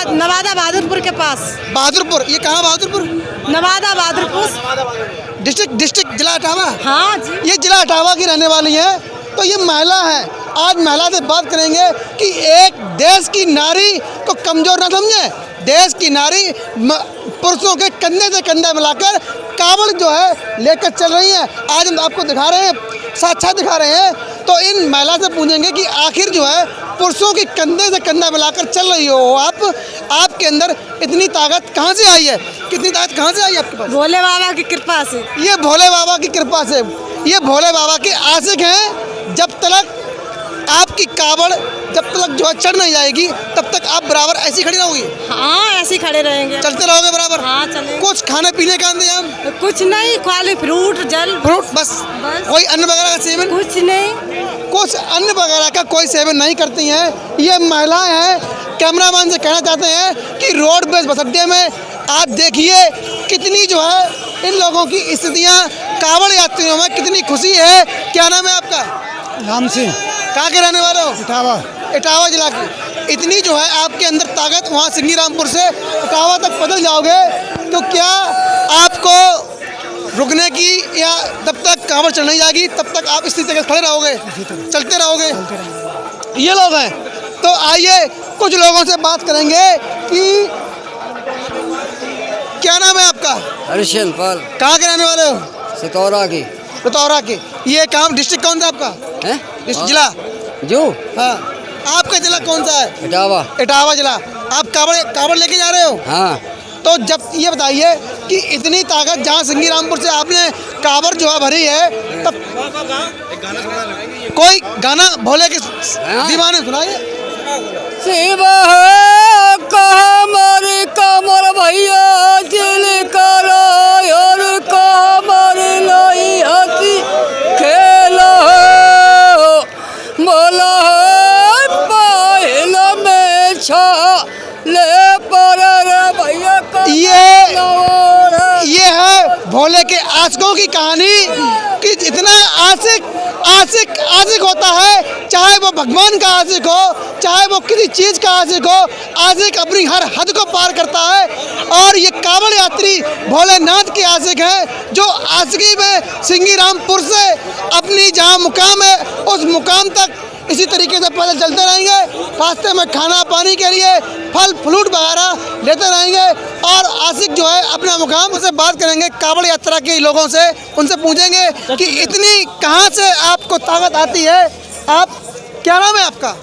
नवादा बहादुरपुर के पास। बहादुरपुर, ये कहाँ बहादुरपुर? नवादा बहादुरपुर डिस्ट्रिक्ट जिला इटावा। हाँ जी। ये जिला इटावा की रहने वाली है। तो ये महिला है, आज महिला से बात करेंगे कि एक देश की नारी को कमजोर ना समझे। देश की नारी पुरुषों के कंधे से कंधा मिलाकर कावड़ जो है लेकर चल रही है। आज हम आपको दिखा रहे हैं, साक्षात दिखा रहे हैं। तो इन महिला से पूछेंगे कि आखिर जो है पुरुषों की कंधे से कंधा मिलाकर चल रही हो आप, आपके अंदर इतनी ताकत कहाँ से आई है? कितनी ताकत कहाँ से आई है आपके पास? भोले बाबा की कृपा से। ये भोले बाबा की कृपा से, ये भोले बाबा के आशिक हैं। जब तक आपकी कावड़ जब तक जो है चढ़ नहीं जाएगी तब तक आप बराबर ऐसी खड़ी रहोगी। हाँ, ऐसे खड़े रहेंगे, चलते रहोगे बराबर। हाँ चलेंगे। कुछ खाने पीने का इंतजाम? कुछ नहीं, खाली फ्रूट जल। फ्रूट बस? कोई अन्न वगैरह का सेवन? कुछ नहीं, कुछ अन्न वगैरह का कोई सेवन नहीं करती हैं ये महिलाएं हैं। कैमरामैन से कहना चाहते हैं कि रोड बेस बस अड्डे में आप देखिए कितनी जो है इन लोगों की स्थितियाँ, कावड़ यात्रियों में कितनी खुशी है। क्या नाम है आपका? राम सिंह। कहाँ के रहने वाले हो? इटावा। इटावा जिला की। इतनी जो है आपके अंदर ताकत, वहाँ सिंगीरामपुर से इटावा तक पैदल जाओगे तो क्या आपको रुकने की या तब तक कांवड़ चढ़ नहीं जाएगी तब तक आप इसी जगह खड़े रहोगे, चलते रहोगे? ये लोग हैं। तो आइए कुछ लोगों से बात करेंगे कि क्या नाम है आपका? हरिश्चंद्र पाल। कहाँ के रहने वाले हो? सितौरा की। रतौरा के। ये काम डिस्ट्रिक्ट कौन सा आपका? है जिला? जो हाँ, आपका जिला कौन सा है? इटावा। इटावा जिला। आप कावड़ लेके जा रहे हो? हाँ। तो जब ये बताइए कि इतनी ताकत जहाँ सिंगीरामपुर से आपने कावड़ जो है भरी है, तब कोई गाना भोले के दीवाने सुनाइए। शिवा कमर कमर भैया दिल करो और कमर लाई हंसी खेलो बोला पहला में छा ले पर भैया। ये है भोले के आशिकों की कहानी कि इतना आशिक होता है, चाहे वो भगवान का आशिक हो, चाहे वो किसी चीज़ का आशिक हो, आशिक अपनी हर हद को पार करता है। और ये कावड़ यात्री भोलेनाथ के आशिक हैं जो आशिकी में सिंगीरामपुर से अपनी जहाँ मुकाम है उस मुकाम तक इसी तरीके से पैदल चलते रहेंगे। रास्ते में खाना पानी के लिए फल फ्रूट वगैरह लेते रहेंगे और आशिक जो है अपना मुकाम से बात करेंगे कावड़ यात्रा के लोगों से। उनसे पूछेंगे कि इतनी कहाँ से आपको ताकत आती है। आप, क्या नाम है आपका?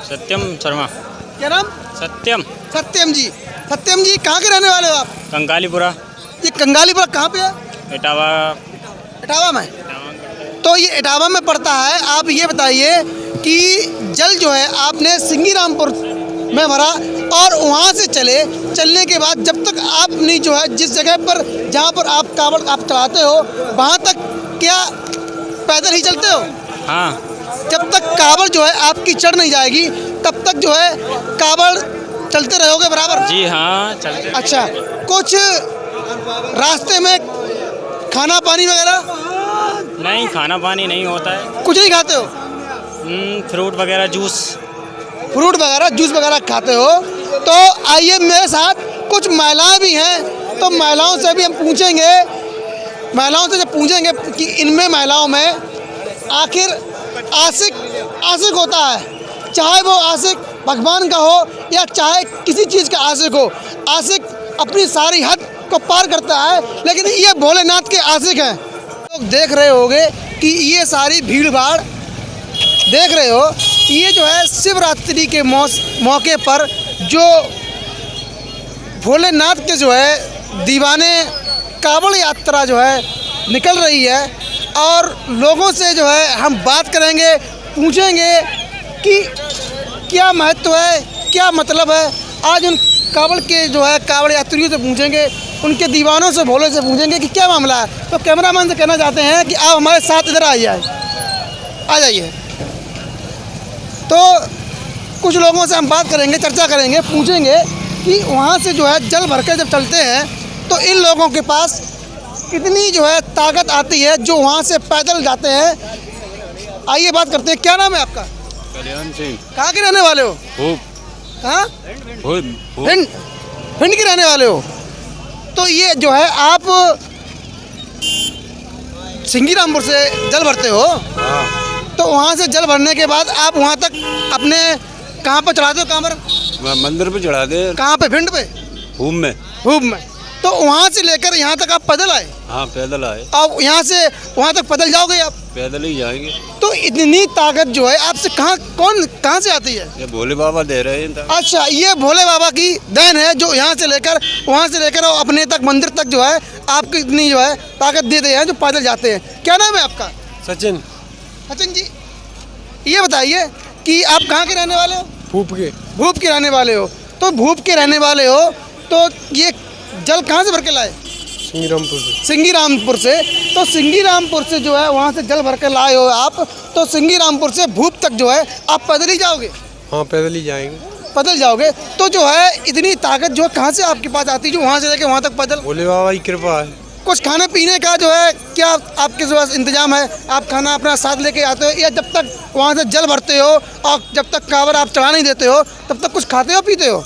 सत्यम शर्मा। क्या नाम? सत्यम। सत्यम जी। सत्यम जी कहाँ के रहने वाले हो आप? कंगालीपुरा। ये कंगालीपुरा कहाँ पे है? इटावा। इटावा में। तो ये इटावा में पड़ता है। आप ये बताइए कि जल जो है आपने सिंगीरामपुर में भरा और वहाँ से चलने के बाद जब तक आपने जो है जिस जगह पर जहाँ पर आप कावड़ आप चलाते हो वहाँ तक क्या पैदल ही चलते हो? हाँ। जब तक कावड़ जो है आपकी चढ़ नहीं जाएगी तब तक जो है कावड़ चलते रहोगे बराबर? जी हाँ, चलते। अच्छा, कुछ रास्ते में खाना पानी वगैरह? नहीं, खाना पानी नहीं होता है। कुछ नहीं खाते हो? फ्रूट वगैरह, जूस वगैरह खाते हो? तो आइए मेरे साथ कुछ महिलाएं भी हैं, तो महिलाओं से भी हम पूछेंगे, महिलाओं से जब पूछेंगे कि इनमें महिलाओं में आखिर आशिक होता है, चाहे वो आशिक भगवान का हो या चाहे किसी चीज़ का आशिक हो, आशिक अपनी सारी हद को पार करता है, लेकिन ये भोलेनाथ के आशिक हैं। लोग देख रहे होंगे कि ये सारी भीड़ भाड़ देख रहे हो, ये जो है शिवरात्रि के मौके पर जो भोलेनाथ के जो है दीवाने कावड़ यात्रा जो है निकल रही है और लोगों से जो है हम बात करेंगे, पूछेंगे कि क्या महत्व है, क्या मतलब है। आज उन कावड़ के जो है कावड़ यात्रियों से पूछेंगे, उनके दीवानों से भोले से पूछेंगे कि क्या मामला है। तो कैमरामैन से कहना चाहते हैं कि आप हमारे साथ इधर आ जाइए। तो कुछ लोगों से हम बात करेंगे, चर्चा करेंगे, पूछेंगे कि वहाँ से जो है जल भर के जब चलते हैं तो इन लोगों के पास कितनी जो है ताकत आती है जो वहाँ से पैदल जाते हैं। आइए बात करते हैं। क्या नाम है आपका? कल्याण सिंह। कहाँ के रहने वाले हो? कहाँ? भिंड भिंड भिंड के रहने वाले हो। तो ये जो है आप सिंगीरामपुर से जल भरते हो, तो वहाँ से जल भरने के बाद आप वहाँ तक अपने कहाँ पर चढ़ाते हो? कहाँ पर? मंदिर पे चढ़ा दे। कहाँ पे? भिंड पे? भूम में। भूम में। तो वहाँ से लेकर यहाँ तक आप पैदल आए? हाँ पैदल आए। अब यहाँ से वहाँ तक पैदल जाओगे आप? पैदल ही जाएंगे। तो इतनी ताकत जो है आपसे कहाँ से आती है? ये भोले बाबा दे रहे हैं। अच्छा, ये भोले बाबा की देन है जो यहाँ से लेकर वहाँ से लेकर और अपने तक मंदिर तक जो है आपको इतनी जो है ताकत दे हैं जो पैदल जाते हैं। क्या नाम है आपका? सचिन। सचिन जी, ये बताइए कि आप कहाँ के रहने वाले हो? भूप के। भूप के रहने वाले हो। तो भूप के रहने वाले हो तो ये जल कहाँ से भर के लाए? सिंगीरामपुर से। सिंगीरामपुर से। तो सिंगीरामपुर से जो है वहाँ से जल भर के लाए हो आप, तो सिंगीरामपुर से भूप तक जो है आप पैदल ही जाओगे? हाँ पैदल ही जाएंगे। पैदल जाओगे। तो जो है इतनी ताकत जो है कहाँ से आपके पास आती है जो वहाँ से लेके वहाँ तक पैदल? भोले बाबा की कृपा है। कुछ खाने पीने का जो है क्या आपके पास इंतजाम है? आप खाना अपना साथ लेके आते हो या जब तक वहाँ से जल भरते हो और जब तक कांवर आप चढ़ा नहीं देते हो तब तक कुछ खाते हो पीते हो?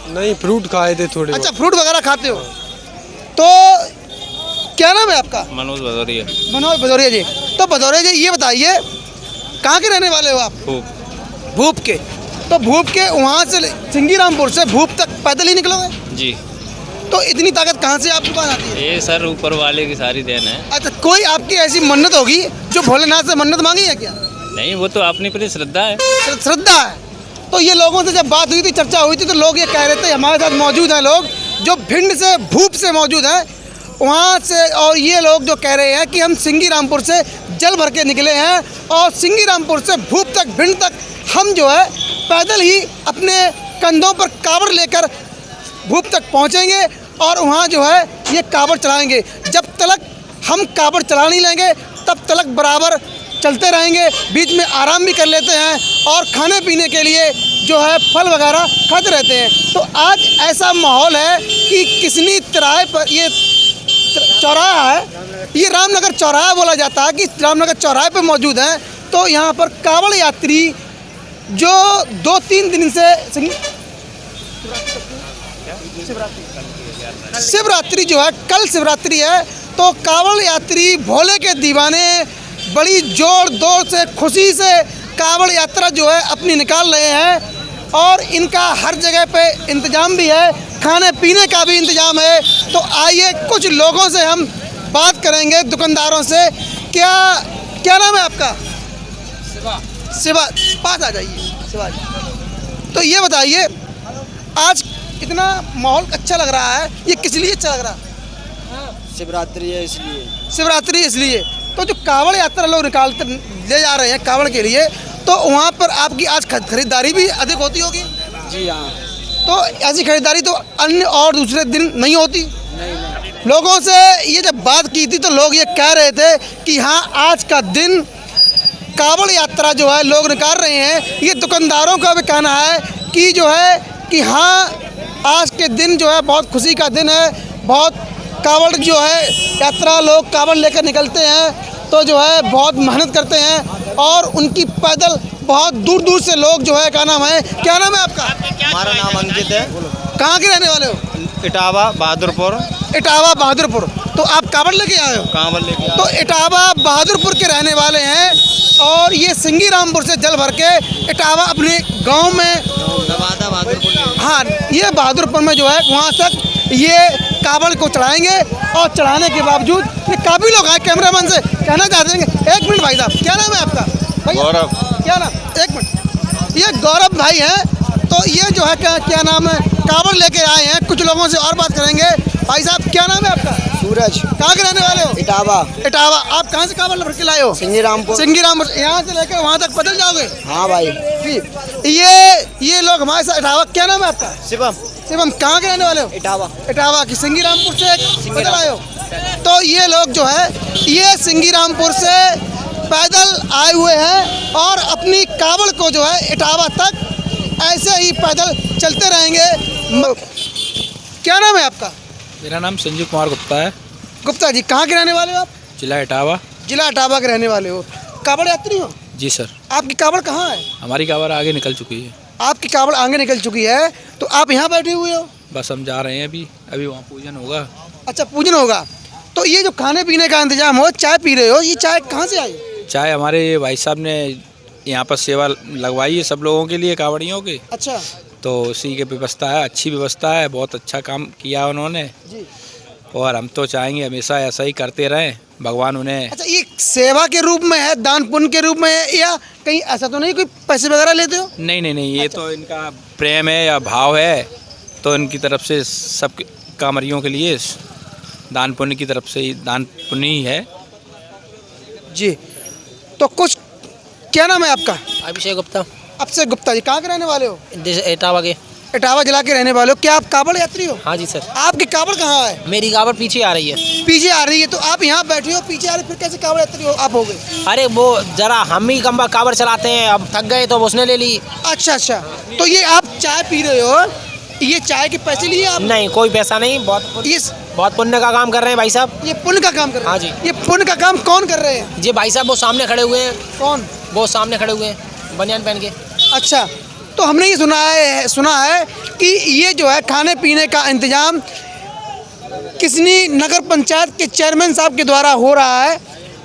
नहीं, फ्रूट खाए थे थोड़े। अच्छा, फ्रूट वगैरह खाते हो। तो क्या नाम है आपका? मनोज भदौरिया। मनोज भदौरिया जी। तो भदौरिया जी ये बताइए कहाँ के रहने वाले हो आप? भूप। भूप के। तो भूप के वहाँ से सिंगीरामपुर से भूप तक पैदल ही निकलोगे? जी। तो इतनी ताकत कहाँ से आपके पास आती है? ये सर ऊपर वाले की सारी देन है। अच्छा, कोई आपकी ऐसी मन्नत होगी जो भोलेनाथ से मन्नत मांगी है क्या? नहीं, वो तो अपनी अपनी श्रद्धा है। श्रद्धा है। तो ये लोगों से जब बात हुई थी, चर्चा हुई थी, तो लोग ये कह रहे थे, हमारे साथ मौजूद हैं लोग जो भिंड से भूप से मौजूद हैं वहाँ से, और ये लोग जो कह रहे हैं कि हम सिंगीरामपुर से जल भर के निकले हैं और सिंगीरामपुर से भूप तक भिंड तक हम जो है पैदल ही अपने कंधों पर कावड़ लेकर भूप तक पहुँचेंगे और वहाँ जो है ये कावड़ चलाएंगे। जब तक हम कावड़ चला नहीं लेंगे तब तक बराबर चलते रहेंगे, बीच में आराम भी कर लेते हैं और खाने पीने के लिए जो है फल वगैरह खाते रहते हैं। तो आज ऐसा माहौल है कि किसनी तिराहे पर ये चौराहा है, ये रामनगर चौराहा बोला जाता है कि रामनगर चौराहे पर मौजूद हैं। तो यहाँ पर कावड़ यात्री जो 2-3 दिन से शिवरात्रि जो है, कल शिवरात्रि है, तो कावड़ यात्री भोले के दीवाने बड़ी जोर दौर से खुशी से कावड़ यात्रा जो है अपनी निकाल रहे हैं और इनका हर जगह पे इंतजाम भी है, खाने पीने का भी इंतजाम है। तो आइए कुछ लोगों से हम बात करेंगे, दुकानदारों से। क्या नाम है आपका? शिवा। पास आ जाइए शिवा जी। तो ये बताइए आज इतना माहौल अच्छा लग रहा है, ये किस लिए अच्छा लग रहा है? शिवरात्रि है इसलिए। शिवरात्रि इसलिए। तो जो कावड़ यात्रा लोग निकालते ले जा रहे हैं कावड़ के लिए, तो वहाँ पर आपकी आज खरीदारी भी अधिक होती होगी? जी हाँ। तो ऐसी खरीदारी तो अन्य और दूसरे दिन नहीं होती? नहीं। लोगों से ये जब बात की थी तो लोग ये कह रहे थे कि हाँ आज का दिन कावड़ यात्रा जो है लोग निकाल रहे हैं। ये दुकानदारों का भी कहना है कि जो है कि हाँ आज के दिन जो है बहुत खुशी का दिन है, बहुत कावड़ जो है यात्रा लोग कावड़ लेकर निकलते हैं तो जो है बहुत मेहनत करते हैं और उनकी पैदल बहुत दूर दूर से लोग जो है क्या नाम है आपका? हमारा नाम अंकित है। कहाँ के रहने वाले हो? इटावा बहादुरपुर। इटावा बहादुरपुर। तो आप कावड़ लेके आए हो? कांवड़ लेके तो इटावा बहादुरपुर के रहने वाले हैं और ये सिंगीरामपुर से जल भर के इटावा अपने गांव में नवादा बहादुरपुर। हाँ, ये बहादुरपुर में जो है वहाँ तक ये कावड़ को चढ़ाएंगे और चढ़ाने के बावजूद ये काफ़ी लोग आए। कैमरामैन से कहना चाहते हैं, एक मिनट भाई साहब, क्या नाम है आपका? गौरव। क्या नाम? एक मिनट। ये गौरव भाई हैं। तो ये जो है क्या नाम है कावड़ लेके आए हैं। कुछ लोगों से और बात करेंगे। भाई साहब क्या नाम है आपका? सूरज। कहाँ के रहने वाले हो? इटावा। इटावा। आप कहाँ से कावड़ भर के लाए हो? सिंगीरामपुर। सिंगीरामपुर। यहाँ से लेकर वहाँ तक पैदल जाओगे? हाँ भाई। ये लोग हमारे साथ। इटावा। क्या नाम है आपका? शिवम। शिवम। कहाँ के रहने वाले हो? इटावा। इटावा की। सिंगीरामपुर से पैदल आए हो? तो ये लोग जो है ये सिंगीरामपुर से पैदल आए हुए हैं और अपनी कावड़ को जो है इटावा तक ऐसे ही पैदल चलते रहेंगे। क्या नाम है आपका? मेरा नाम संजीव कुमार गुप्ता है। गुप्ता जी, कहाँ के रहने वाले हो आप? जिला इटावा। जिला इटावा के रहने वाले हो। कावड़ यात्री हो? जी सर। आपकी कावड़ कहाँ है? हमारी कावड़ आगे निकल चुकी है। आपकी कावड़ आगे निकल चुकी है, तो आप यहाँ बैठे हुए हो? बस हम जा रहे हैं अभी वहाँ पूजन होगा। अच्छा, पूजन होगा। तो ये जो खाने पीने का इंतजाम हो, चाय पी रहे हो, ये चाय कहाँ से आई? चाय हमारे भाई साहब ने यहाँ पर सेवा लगवाई है सब लोगों के लिए, कावड़ियों की। अच्छा तो उसी की व्यवस्था है, अच्छी व्यवस्था है, बहुत अच्छा काम किया उन्होंने जी। और हम तो चाहेंगे हमेशा ऐसा ही करते रहें, भगवान उन्हें। अच्छा, ये सेवा के रूप में है, दान पुण्य के रूप में है, या कहीं ऐसा तो नहीं कोई पैसे वगैरह लेते हो? नहीं, ये तो इनका प्रेम है या भाव है, तो इनकी तरफ से सब कांवरियों के लिए दान पुण्य की तरफ से ही दान पुण्य ही है जी। तो कुछ, क्या नाम है आपका? अभिषेक गुप्ता, अभिषेक गुप्ता जी, कहाँ के रहने वाले हो? इटावा के। इटावा जिला के रहने वाले हो। क्या आप कावड़ यात्री हो? हाँ जी सर। आपकी कावड़ कहाँ है? मेरी कावड़ पीछे आ रही है। पीछे आ रही है, तो आप यहाँ बैठे हो, पीछे आ रही, फिर कैसे कावड़ यात्री हो आप हो गए? अरे वो जरा हम ही कावड़ चलाते हैं, अब थक गए तो उसने ले ली। अच्छा, तो ये आप चाय पी रहे हो, ये चाय के पैसे लिए आप? नहीं, कोई पैसा नहीं, बहुत पुण्य का काम कर रहे हैं भाई साहब। ये पुण्य का काम कर रहे हैं? हाँ जी। ये पुण्य का काम कौन कर रहे हैं? जी भाई साहब, वो सामने खड़े हुए हैं। कौन? वो सामने खड़े हुए हैं बनियान पहन के। अच्छा, तो हमने ये सुना है कि ये जो है खाने पीने का इंतजाम किसनी नगर पंचायत के चेयरमैन साहब के द्वारा हो रहा है।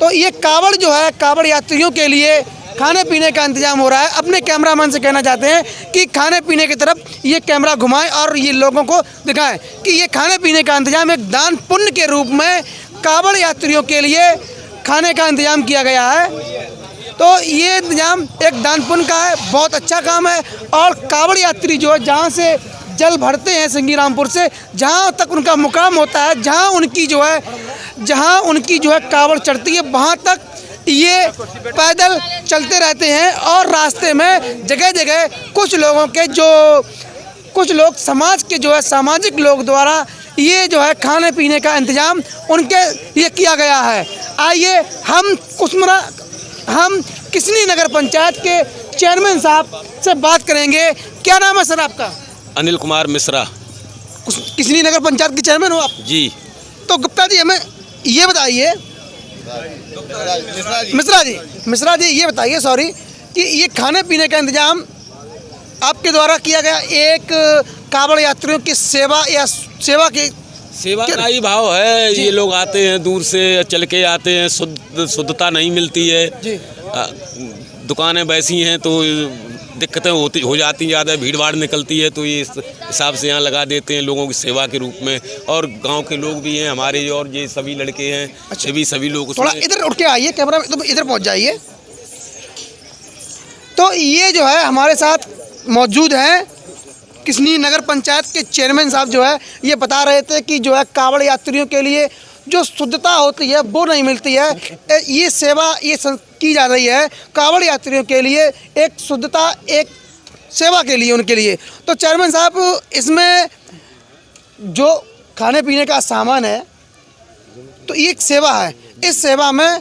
तो ये कावड़ जो है, कावड़ यात्रियों के लिए खाने पीने का इंतजाम हो रहा है। अपने कैमरामैन से कहना चाहते हैं कि खाने पीने की तरफ ये कैमरा घुमाएं और ये लोगों को दिखाएं कि ये खाने पीने का इंतजाम एक दान पुण्य के रूप में कावड़ यात्रियों के लिए खाने का इंतजाम किया गया है। तो ये इंतजाम एक दान पुण्य का है, बहुत अच्छा काम है। और कावड़ यात्री जो है, जहाँ से जल भरते हैं सिंगीरामपुर से, जहाँ तक उनका मुकाम होता है, जहाँ उनकी जो है कावड़ चढ़ती है, वहाँ तक ये पैदल चलते रहते हैं। और रास्ते में जगह जगह कुछ लोग समाज के जो है, सामाजिक लोग द्वारा ये जो है खाने पीने का इंतजाम उनके लिए किया गया है। आइए हम किसनी नगर पंचायत के चेयरमैन साहब से बात करेंगे। क्या नाम है सर आपका? अनिल कुमार मिश्रा। किसनी नगर पंचायत के चेयरमैन हो आप? जी। तो गुप्ता जी, हमें ये बताइए, मिश्रा जी ये बताइए, सॉरी, कि ये खाने पीने का इंतजाम आपके द्वारा किया गया एक कावड़ यात्रियों की सेवा का ही भाव है। ये लोग आते हैं दूर से, चल के आते हैं, शुद्धता नहीं मिलती है जी। दुकानें वैसी हैं तो दिक्कतें हो जाती हैं, ज़्यादा भीड़ भाड़ निकलती है, तो ये इस हिसाब से यहाँ लगा देते हैं लोगों की सेवा के रूप में। और गांव के लोग भी हैं हमारे, और ये सभी लड़के हैं। अच्छा। सभी लोग थोड़ा इधर उठ के आइए, कैमरा में तो इधर पहुँच जाइए। तो ये जो है हमारे साथ मौजूद हैं किसनी नगर पंचायत के चेयरमैन साहब, जो है ये बता रहे थे कि जो है कावड़ यात्रियों के लिए जो शुद्धता होती है वो नहीं मिलती है। ये सेवा की जा रही है कावड़ यात्रियों के लिए, एक शुद्धता, एक सेवा के लिए, उनके लिए। तो चेयरमैन साहब, इसमें जो खाने पीने का सामान है, तो ये एक सेवा है। इस सेवा में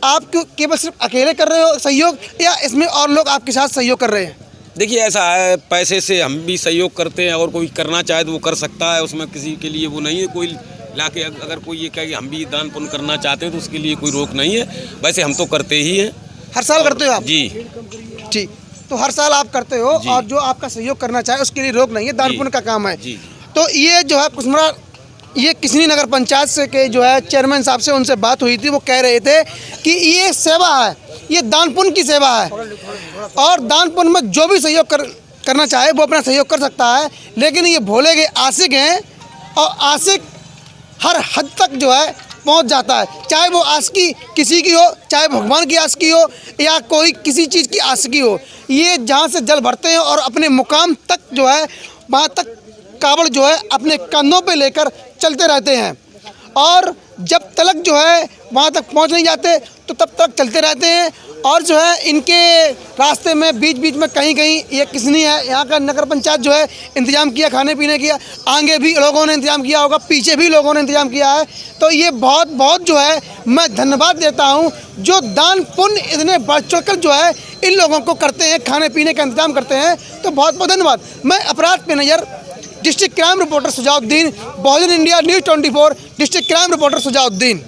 आप केवल सिर्फ अकेले कर रहे हो सहयोग, या इसमें और लोग आपके साथ सहयोग कर रहे हैं? देखिए, ऐसा है, पैसे से हम भी सहयोग करते हैं, और कोई करना चाहे तो वो कर सकता है, उसमें किसी के लिए वो नहीं है। कोई लाके अगर कोई ये कहे कि हम भी दान पुण्य करना चाहते हैं तो उसके लिए कोई रोक नहीं है। वैसे हम तो करते ही हैं। हर साल करते हो आप? जी। ठीक, तो हर साल आप करते हो, और जो आपका सहयोग करना चाहे उसके लिए रोक नहीं है, दान पुण्य का काम है जी। तो ये जो है कुसमरा, ये किसनी नगर पंचायत से के जो है चेयरमैन साहब से उनसे बात हुई थी, वो कह रहे थे कि ये सेवा है, ये दान पुण्य की सेवा है, और दान पुण्य में जो भी सहयोग करना चाहे वो अपना सहयोग कर सकता है। लेकिन ये भोले के आशिक हैं, और आशिक हर हद तक जो है पहुंच जाता है, चाहे वो आशिकी किसी की हो, चाहे भगवान की आशिकी हो, या कोई किसी चीज़ की आशिकी हो। ये जहाँ से जल भरते हैं और अपने मुकाम तक जो है, वहाँ तक कावड़ जो है अपने कंधों पे लेकर चलते रहते हैं, और जब तक जो है वहाँ तक पहुँच नहीं जाते तो तब तक चलते रहते हैं। और जो है इनके रास्ते में बीच बीच में कहीं कहीं ये किसनी है, यहाँ का नगर पंचायत जो है इंतजाम किया खाने पीने किया, आगे भी लोगों ने इंतजाम किया होगा, पीछे भी लोगों ने इंतजाम किया है। तो ये बहुत जो है मैं धन्यवाद देता हूँ, जो दान पुण्य इतने बढ़ चढ़कर जो है इन लोगों को करते हैं, खाने पीने का इंतजाम करते हैं। तो बहुत धन्यवाद। मैं अपराध पे नज़र, district crime reporter Sujauddin, Bahujan India news 24, district crime reporter Sujauddin.